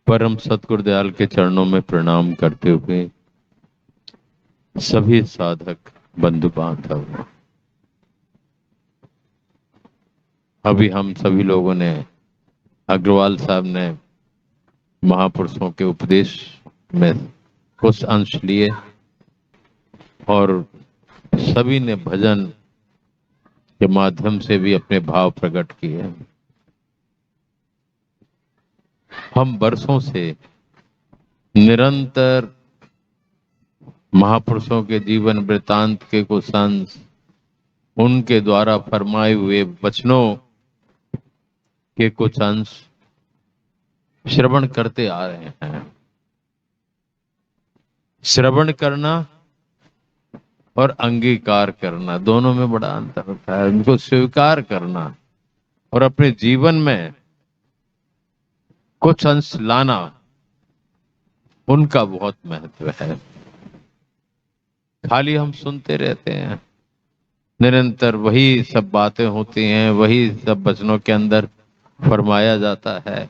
परम सतगुरुदयाल के चरणों में प्रणाम करते हुए सभी साधक बंधु बांधव, अभी हम सभी लोगों ने, अग्रवाल साहब ने महापुरुषों के उपदेश में कुछ अंश लिए और सभी ने भजन के माध्यम से भी अपने भाव प्रकट किए। हम वर्षों से निरंतर महापुरुषों के जीवन वृतांत के कुछ अंश, उनके द्वारा फरमाए हुए वचनों के कुछ अंश श्रवण करते आ रहे हैं। श्रवण करना और अंगीकार करना दोनों में बड़ा अंतर होता है। उनको स्वीकार करना और अपने जीवन में कुछ अंश लाना, उनका बहुत महत्व है। खाली हम सुनते रहते हैं, निरंतर वही सब बातें होती हैं, वही सब वचनों के अंदर फरमाया जाता है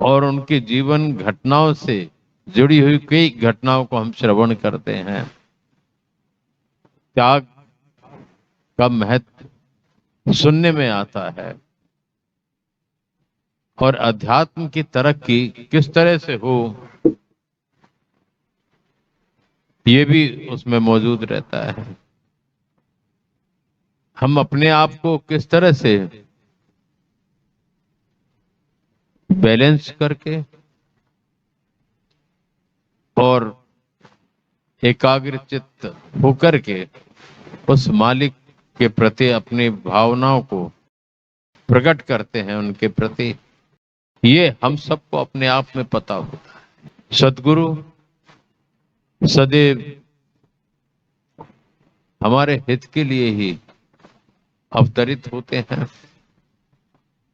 और उनके जीवन घटनाओं से जुड़ी हुई कई घटनाओं को हम श्रवण करते हैं। त्याग का महत्व सुनने में आता है और अध्यात्म की तरक्की किस तरह से हो, ये भी उसमें मौजूद रहता है। हम अपने आप को किस तरह से बैलेंस करके और एकाग्रचित्त होकर के उस मालिक के प्रति अपनी भावनाओं को प्रकट करते हैं, उनके प्रति, ये हम सबको अपने आप में पता होता है। सद्गुरु सदैव हमारे हित के लिए ही अवतरित होते हैं,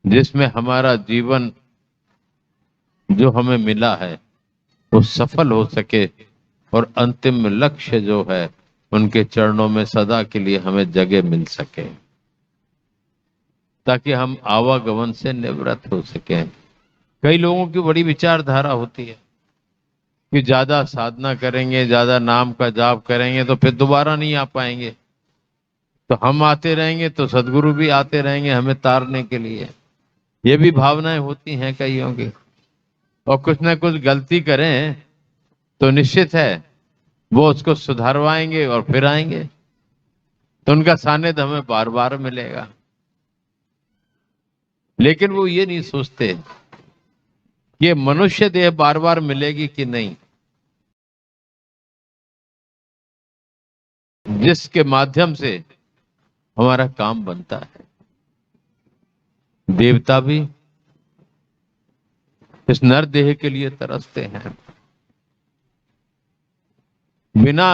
जिसमें हमारा जीवन जो हमें मिला है वो सफल हो सके और अंतिम लक्ष्य जो है उनके चरणों में सदा के लिए हमें जगह मिल सके, ताकि हम आवागमन से निवृत्त हो सके। कई लोगों की बड़ी विचारधारा होती है कि ज्यादा साधना करेंगे, ज्यादा नाम का जाप करेंगे तो फिर दोबारा नहीं आ पाएंगे, तो हम आते रहेंगे तो सदगुरु भी आते रहेंगे हमें तारने के लिए। ये भी भावनाएं होती हैं कईयों की, और कुछ ना कुछ गलती करें तो निश्चित है वो उसको सुधारवाएंगे और फिर आएंगे, तो उनका सानिध्य हमें बार बार मिलेगा। लेकिन वो ये नहीं सोचते ये मनुष्य देह बार बार मिलेगी कि नहीं, जिसके माध्यम से हमारा काम बनता है। देवता भी इस नर देह के लिए तरसते हैं। बिना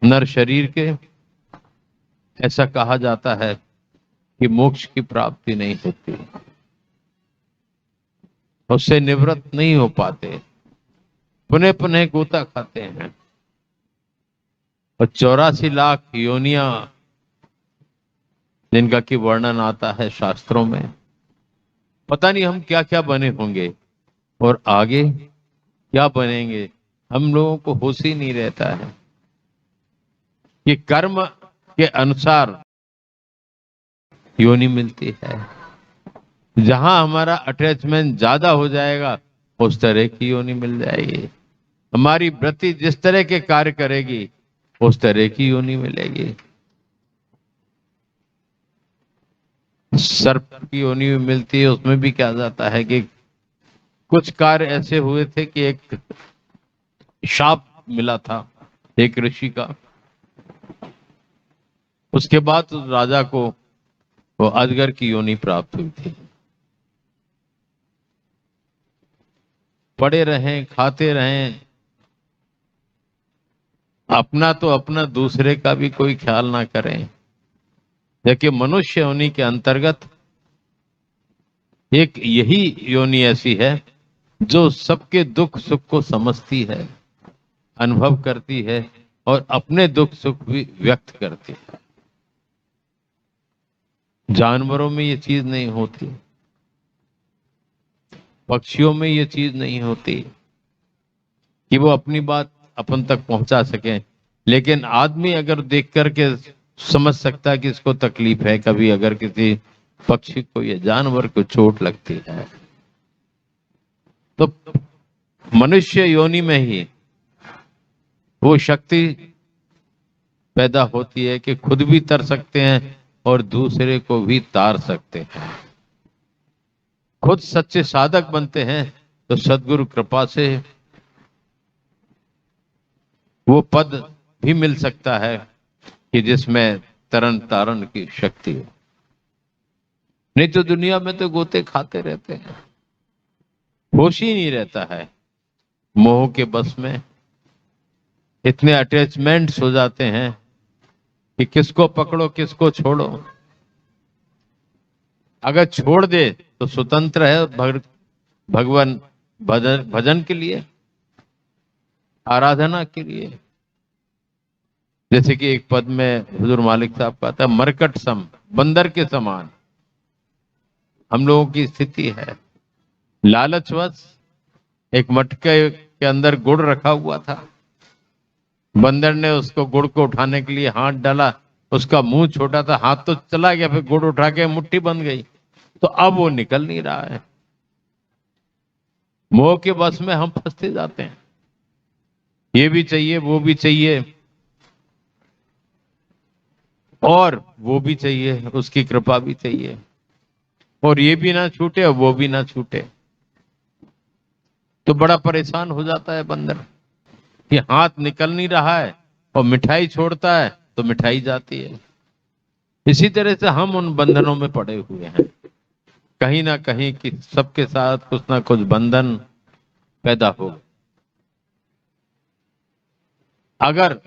नर शरीर के ऐसा कहा जाता है कि मोक्ष की प्राप्ति नहीं होती, उससे निवृत्त नहीं हो पाते, पुनः पुनः गोता खाते हैं। और 84 लाख योनियां जिनका की वर्णन आता है शास्त्रों में, पता नहीं हम क्या क्या बने होंगे और आगे क्या बनेंगे, हम लोगों को होश ही नहीं रहता है। कि कर्म के अनुसार योनि मिलती है, जहां हमारा अटैचमेंट ज्यादा हो जाएगा उस तरह की योनि मिल जाएगी। हमारी वृत्ति जिस तरह के कार्य करेगी उस तरह की योनि मिलेगी। सर्प की योनि में मिलती है, उसमें भी क्या जाता है कि कुछ कार्य ऐसे हुए थे कि एक शाप मिला था एक ऋषि का, उसके बाद राजा को वो अजगर की योनि प्राप्त हुई थी। पड़े रहें, खाते रहें, अपना तो अपना, दूसरे का भी कोई ख्याल ना करें। देखिए मनुष्य योनि के अंतर्गत एक यही योनि ऐसी है जो सबके दुख सुख को समझती है, अनुभव करती है और अपने दुख सुख भी व्यक्त करती है। जानवरों में ये चीज नहीं होती। पक्षियों में ये चीज नहीं होती कि वो अपनी बात अपन तक पहुंचा सकें, लेकिन आदमी अगर देख करके समझ सकता है कि इसको तकलीफ है, कभी अगर किसी पक्षी को या जानवर को चोट लगती है तो मनुष्य योनि में ही वो शक्ति पैदा होती है कि खुद भी तर सकते हैं और दूसरे को भी तार सकते हैं। खुद सच्चे साधक बनते हैं तो सद्गुरु कृपा से वो पद भी मिल सकता है कि जिसमें तरन तारण की शक्ति हो। नहीं तो दुनिया में तो गोते खाते रहते हैं, होश ही नहीं रहता है। मोह के बस में इतने अटैचमेंट्स हो जाते हैं कि किसको पकड़ो किसको छोड़ो। अगर छोड़ दे तो स्वतंत्र है भगवान भजन के लिए, आराधना के लिए। जैसे कि एक पद में हुजूर मालिक साहब का था, मरकट सम, बंदर के समान हम लोगों की स्थिति है। लालचवश एक मटके के अंदर गुड़ रखा हुआ था, बंदर ने उसको गुड़ को उठाने के लिए हाथ डाला, उसका मुंह छोटा था, हाथ तो चला गया, फिर गुड़ उठा के मुट्ठी बन गई, तो अब वो निकल नहीं रहा है। मोह के बस में हम फंसते जाते हैं, ये भी चाहिए वो भी चाहिए और वो भी चाहिए, उसकी कृपा भी चाहिए, और ये भी ना छूटे और वो भी ना छूटे, तो बड़ा परेशान हो जाता है बंदर कि हाथ निकल नहीं रहा है और मिठाई छोड़ता है तो मिठाई जाती है। इसी तरह से हम उन बंधनों में पड़े हुए हैं, कहीं ना कहीं कि सबके साथ कुछ ना कुछ बंधन पैदा हो। अगर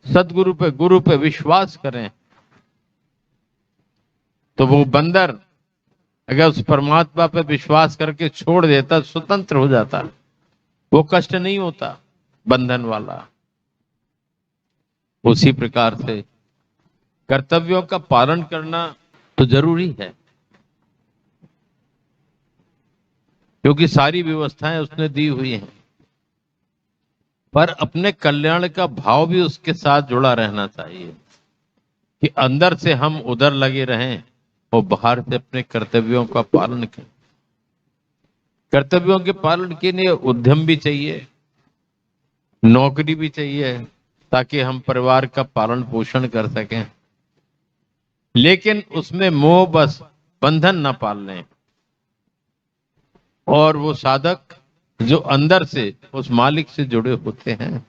सदगुरु पे गुरु पे विश्वास करें तो वो बंदर अगर उस परमात्मा पे विश्वास करके छोड़ देता, स्वतंत्र हो जाता, वो कष्ट नहीं होता बंधन वाला। उसी प्रकार से कर्तव्यों का पालन करना तो जरूरी है, क्योंकि सारी व्यवस्थाएं उसने दी हुई हैं, पर अपने कल्याण का भाव भी उसके साथ जुड़ा रहना चाहिए कि अंदर से हम उधर लगे रहें और बाहर से अपने कर्तव्यों का पालन करें। कर्तव्यों के पालन के लिए उद्यम भी चाहिए, नौकरी भी चाहिए, ताकि हम परिवार का पालन पोषण कर सकें, लेकिन उसमें मोह बस बंधन न पाल लें। और वो साधक जो अंदर से उस मालिक से जुड़े होते हैं,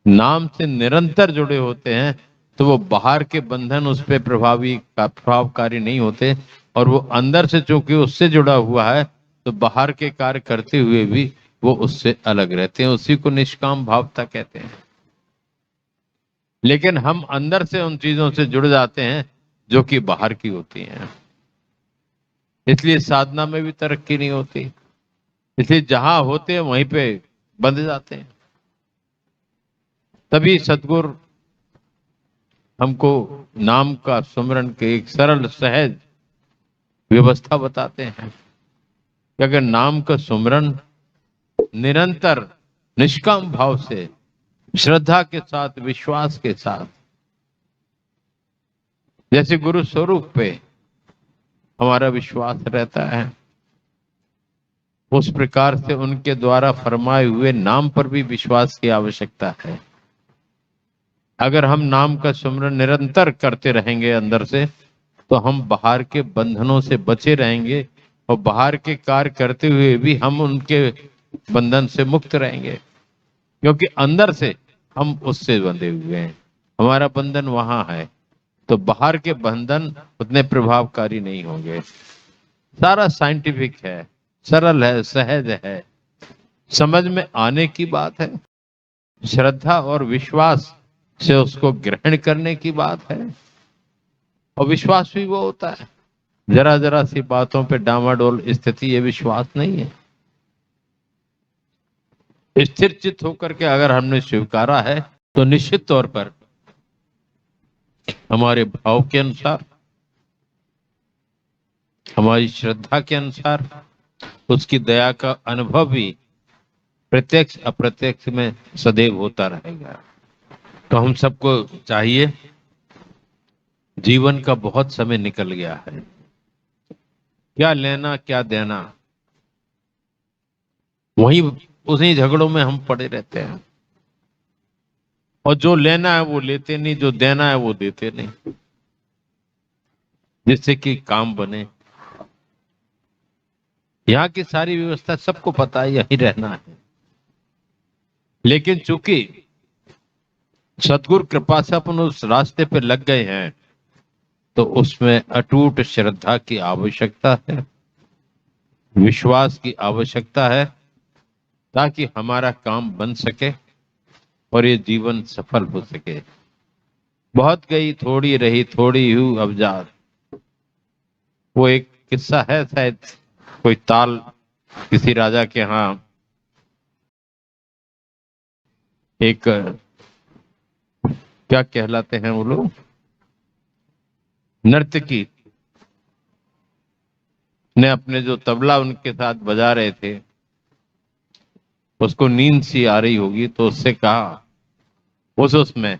नाम से निरंतर जुड़े होते हैं, तो वो बाहर के बंधन उस पर प्रभावकारी नहीं होते, और वो अंदर से चूंकि उससे जुड़ा हुआ है तो बाहर के कार्य करते हुए भी वो उससे अलग रहते हैं। उसी को निष्काम भावता कहते हैं। लेकिन हम अंदर से उन चीजों से जुड़ जाते हैं जो कि बाहर की होती हैं, इसलिए साधना में भी तरक्की नहीं होती, इसलिए जहां होते हैं वहीं पे बंध जाते हैं। तभी सतगुरु हमको नाम का सुमरन के एक सरल सहज व्यवस्था बताते हैं कि अगर नाम का सुमरन निरंतर निष्काम भाव से, श्रद्धा के साथ, विश्वास के साथ, जैसे गुरु स्वरूप पे हमारा विश्वास रहता है, उस प्रकार से उनके द्वारा फरमाए हुए नाम पर भी विश्वास की आवश्यकता है। अगर हम नाम का सुमरन निरंतर करते रहेंगे अंदर से, तो हम बाहर के बंधनों से बचे रहेंगे और बाहर के कार्य करते हुए भी हम उनके बंधन से मुक्त रहेंगे, क्योंकि अंदर से हम उससे बंधे हुए हैं, हमारा बंधन वहां है, तो बाहर के बंधन उतने प्रभावकारी नहीं होंगे। सारा साइंटिफिक है, सरल है, सहज है, समझ में आने की बात है, श्रद्धा और विश्वास से उसको ग्रहण करने की बात है। और विश्वास भी वो होता है, जरा जरा सी बातों पे डामाडोल स्थिति ये विश्वास नहीं है। स्थिर चित्त होकर के अगर हमने स्वीकारा है तो निश्चित तौर पर हमारे भाव के अनुसार, हमारी श्रद्धा के अनुसार उसकी दया का अनुभव भी प्रत्यक्ष अप्रत्यक्ष में सदैव होता रहेगा। तो हम सबको चाहिए, जीवन का बहुत समय निकल गया है, क्या लेना क्या देना, वहीं उन्हीं झगड़ों में हम पड़े रहते हैं। और जो लेना है वो लेते नहीं, जो देना है वो देते नहीं, जिससे कि काम बने। यहाँ की सारी व्यवस्था सबको पता है, यही रहना है। लेकिन चूंकि सदगुरु कृपा से अपन उस रास्ते पे लग गए हैं, तो उसमें अटूट श्रद्धा की आवश्यकता है, विश्वास की आवश्यकता है, ताकि हमारा काम बन सके और ये जीवन सफल हो सके। बहुत गई थोड़ी रही, थोड़ी हूँ अब जात। वो एक किस्सा है, शायद कोई ताल किसी राजा के यहाँ एक, क्या कहलाते हैं वो लोग, नर्तकी ने अपने जो तबला उनके साथ बजा रहे थे, उसको नींद सी आ रही होगी, तो उससे कहा उसमें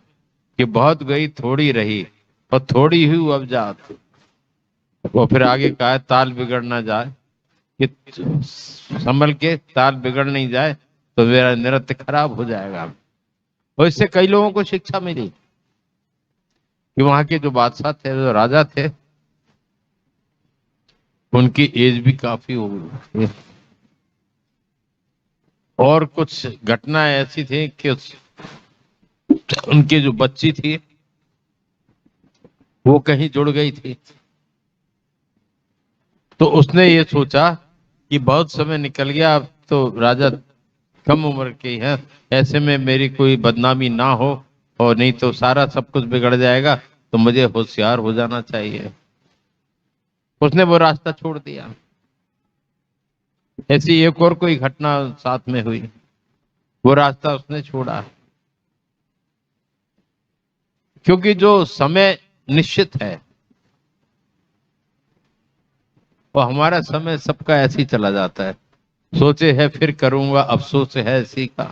कि बहुत गई थोड़ी रही और थोड़ी हुई अब जात। वो फिर आगे कहा ताल बिगड़ ना जाए, कि संभल के ताल बिगड़ नहीं जाए तो मेरा नृत्य खराब हो जाएगा। और इससे कई लोगों को शिक्षा मिली कि वहां के जो बादशाह थे, जो राजा थे, उनकी एज भी काफी हो गई और कुछ घटनाएं ऐसी थी कि उनकी जो बच्ची थी वो कहीं जुड़ गई थी। तो उसने ये सोचा कि बहुत समय निकल गया, अब तो राजा कम उम्र के हैं, ऐसे में मेरी कोई बदनामी ना हो और नहीं तो सारा सब कुछ बिगड़ जाएगा, तो मुझे होशियार हो जाना चाहिए। उसने वो रास्ता छोड़ दिया। ऐसी एक और कोई घटना साथ में हुई, वो रास्ता उसने छोड़ा, क्योंकि जो समय निश्चित है और हमारा समय सबका ऐसे ही चला जाता है। सोचे है फिर करूंगा, अफसोस है इसी का।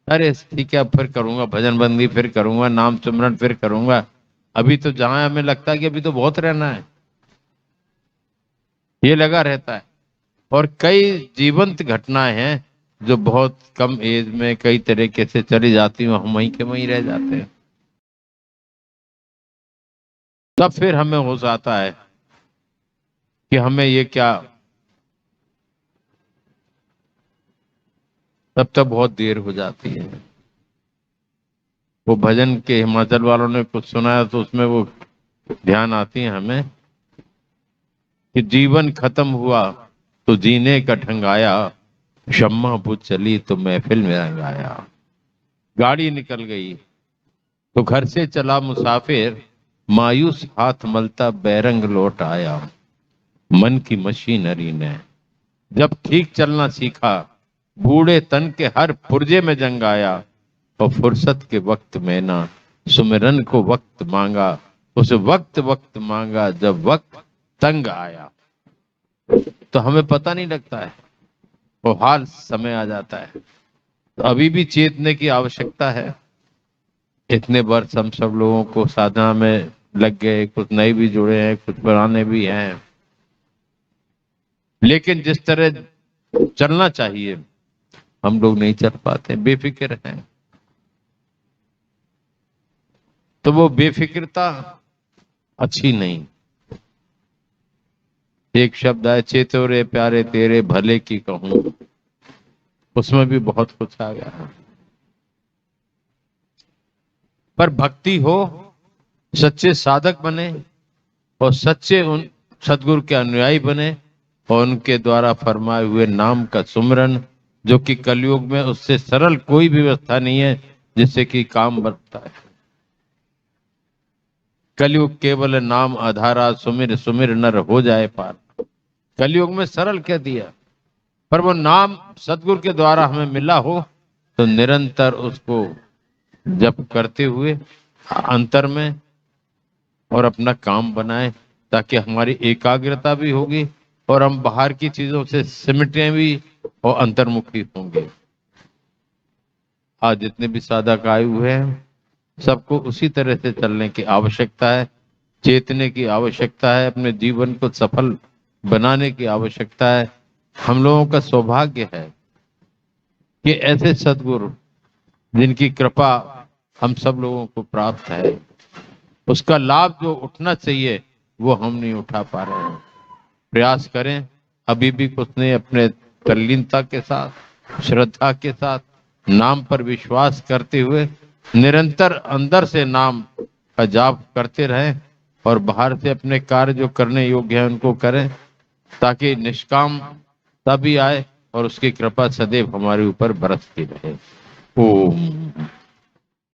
अरे ठीक है, अब फिर करूंगा, भजन बंदी फिर करूंगा, नाम सिमरन फिर करूंगा। अभी तो जहां हमें लगता है कि अभी तो बहुत रहना है, ये लगा रहता है। और कई जीवंत घटनाएं हैं जो बहुत कम एज में कई तरीके से चली जाती हैं, हम वहीं के वहीं रह जाते हैं। तब फिर हमें होश आता है कि हमें ये क्या, तब तक बहुत देर हो जाती है। वो भजन के हिमाचल वालों ने कुछ सुनाया, तो उसमें वो ध्यान आती है हमें कि जीवन खत्म हुआ तो जीने का ढंग आया, शम्मा बुझ चली तो महफिल में रंग आया। गाड़ी निकल गई तो घर से चला मुसाफिर, मायूस हाथ मलता बैरंग लौट आया। मन की मशीनरी ने जब ठीक चलना सीखा, बूढ़े तन के हर पुर्जे में जंग आया। और फुर्सत के वक्त में ना सुमिरन को वक्त मांगा, उस वक्त वक्त मांगा जब वक्त तंग आया। तो हमें पता नहीं लगता है, वो हाल समय आ जाता है। तो अभी भी चेतने की आवश्यकता है। इतने वर्ष हम सब लोगों को साधना में लग गए, कुछ नए भी जुड़े हैं, कुछ पुराने भी हैं, लेकिन जिस तरह चलना चाहिए हम लोग नहीं चल पाते, बेफिक्र हैं। तो वो बेफिक्रता अच्छी नहीं। एक शब्द है, चेतो रे प्यारे तेरे भले की कहूं, उसमें भी बहुत कुछ आ गया। पर भक्ति हो, सच्चे साधक बने और सच्चे उन सदगुरु के अनुयायी बने और उनके द्वारा फरमाए हुए नाम का सुमरन, जो कि कलयुग में उससे सरल कोई भी व्यवस्था नहीं है जिससे कि काम बनता है। कलयुग केवल नाम आधारा, सुमिर सुमिर नर हो जाए पार। कलयुग में सरल कह दिया, पर वो नाम सदगुरु के द्वारा हमें मिला हो तो निरंतर उसको जप करते हुए अंतर में और अपना काम बनाए, ताकि हमारी एकाग्रता भी होगी और हम बाहर की चीजों से सिमटे भी और अंतर्मुखी होंगे। आज जितने भी साधक आए हुए हैं, सबको उसी तरह से चलने की आवश्यकता है, चेतने की आवश्यकता है, अपने जीवन को सफल बनाने की आवश्यकता है। हम लोगों का सौभाग्य है कि ऐसे सद्गुरु जिनकी कृपा हम सब लोगों को प्राप्त है, उसका लाभ जो उठना चाहिए वो हम नहीं उठा पा रहे हैं। प्रयास करें, अभी भी कुछ नहीं, अपने तल्लीनता के साथ, श्रद्धा के साथ, नाम पर विश्वास करते हुए निरंतर अंदर से नाम का जाप करते रहें और बाहर से अपने कार्य जो करने योग्य है उनको करें, ताकि निष्काम तभी आए और उसकी कृपा सदैव हमारे ऊपर बरसती रहे। ओम।